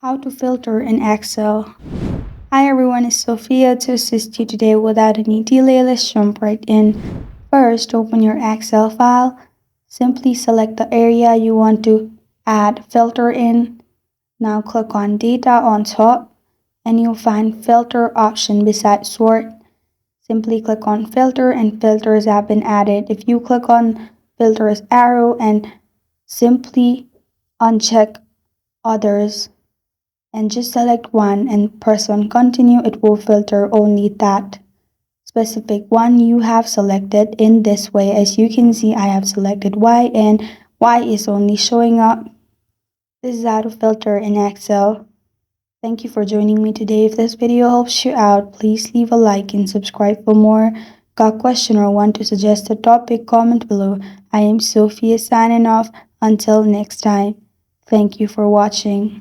How to filter in Excel. Hi everyone, it's Sophia to assist you today. Without any delay, let's jump right in. First, open your Excel file. Simply select the area you want to add filter in. Now click on Data on top and you'll find Filter option beside Sort. Simply click on Filter and filters have been added. If you click on Filters arrow and simply uncheck Others and just select one and press on continue, it will filter only that specific one you have selected. In this way, as you can see, I have selected Y and Y is only showing up. This is how to filter in Excel. Thank you for joining me today. If this video helps you out, please leave a like and subscribe for more. Got a question or want to suggest a topic, comment below. I am Sophia signing off. Until next time, thank you for watching.